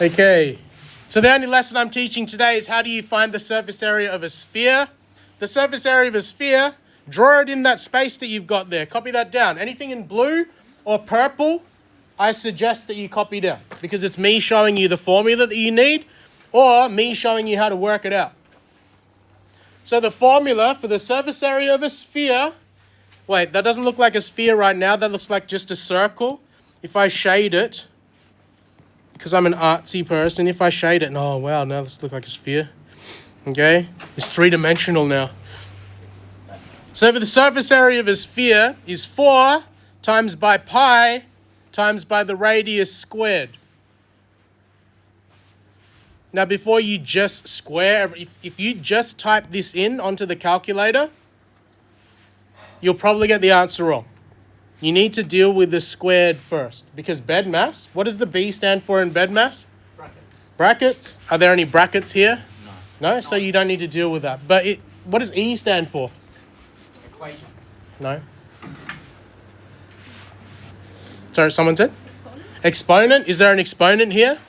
Okay, so the only lesson I'm teaching today is how do you find the surface area of a sphere. The surface area of a sphere, draw it in that space that you've got there. Copy that down. Anything in blue or purple, I suggest that you copy down because it's me showing you the formula that you need or me showing you how to work it out. So the formula for the surface area of a sphere, wait, that doesn't look like a sphere right now. That looks like just a circle. If I shade it, because I'm an artsy person, if I shade it, oh wow, now this looks like a sphere. Okay, it's three-dimensional now. So for the surface area of a sphere is 4 times by pi times by the radius squared. Now before you just square, if you just type this in onto the calculator, you'll probably get the answer wrong. You need to deal with the squared first because bed mass, what does the B stand for in bed mass? Brackets. Brackets? Are there any brackets here? No. No? So you don't need to deal with that. But what does E stand for? Equation. No. Sorry, someone said? Exponent? Exponent? Is there an exponent here? Yes.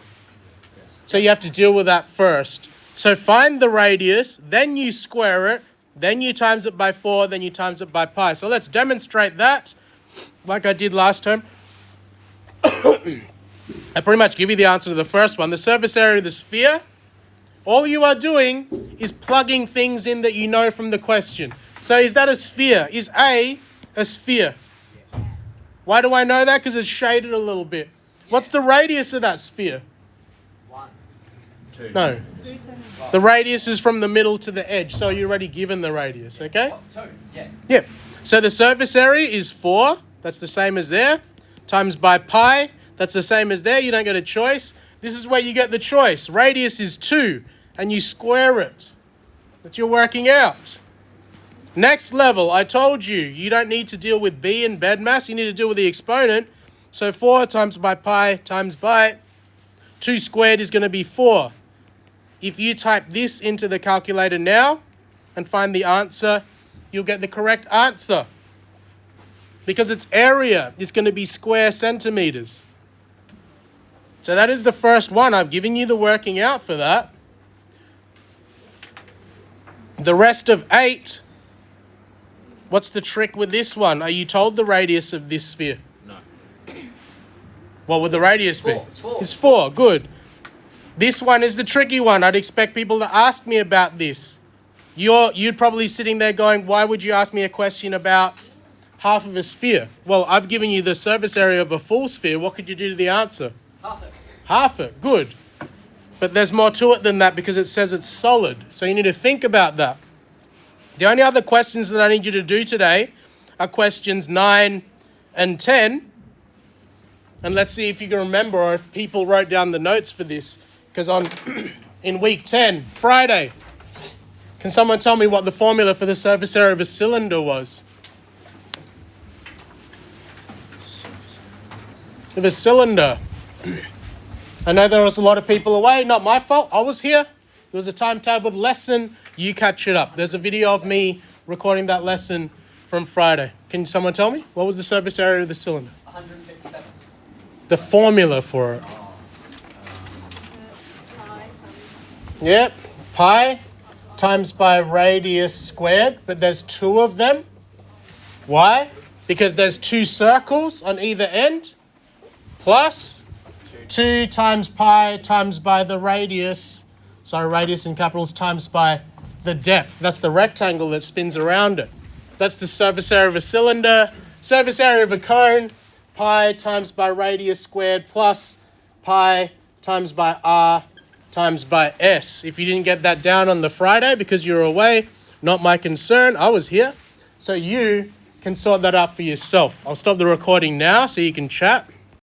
So you have to deal with that first. So find the radius, then you square it, then you times it by 4, then you times it by pi. So let's demonstrate that like I did last time. I pretty much give you the answer to the first one. The surface area of the sphere, all you are doing is plugging things in that you know from the question. So is that a sphere? Is A sphere? Yes. Why do I know that? Because it's shaded a little bit. What's the radius of that sphere? 1, 2. No. 3, 7. The radius is from the middle to the edge, so you're already given the radius, okay? 2. Yeah. Yep. So the surface area is 4, that's the same as there, times by pi, that's the same as there, you don't get a choice. This is where you get the choice. Radius is 2, and you square it. That you're working out. Next level, I told you, you don't need to deal with B and bed mass, you need to deal with the exponent. So 4 times by pi times by 2 squared is going to be 4. If you type this into the calculator now and find the answer, you'll get the correct answer. Because it's area, it's going to be square centimeters. So that is the first one. I've given you the working out for that. The rest of 8, what's the trick with this one? Are you told the radius of this sphere? No. What would the radius be? 4. It's 4. It's 4, good. This one is the tricky one. I'd expect people to ask me about this. You'd probably sitting there going, why would you ask me a question about half of a sphere? Well, I've given you the surface area of a full sphere. What could you do to the answer? Half it. Half it, good. But there's more to it than that because it says it's solid. So you need to think about that. The only other questions that I need you to do today are questions 9 and 10. And let's see if you can remember or if people wrote down the notes for this. Because in week 10, Friday, can someone tell me what the formula for the surface area of a cylinder was? Of a cylinder. I know there was a lot of people away, not my fault, I was here. It was a timetabled lesson, you catch it up. There's a video of me recording that lesson from Friday. Can someone tell me? What was the surface area of the cylinder? 157. The formula for it. Pi times Yep, pi times by radius squared, but there's 2 of them. Why? Because there's 2 circles on either end, plus 2 times pi times by the radius, radius in capitals, times by the depth. That's the rectangle that spins around it. That's the surface area of a cylinder. Surface area of a cone, pi times by radius squared plus pi times by r times by s. If you didn't get that down on the Friday because you were away, not my concern. I was here. So you can sort that out for yourself. I'll stop the recording now so you can chat.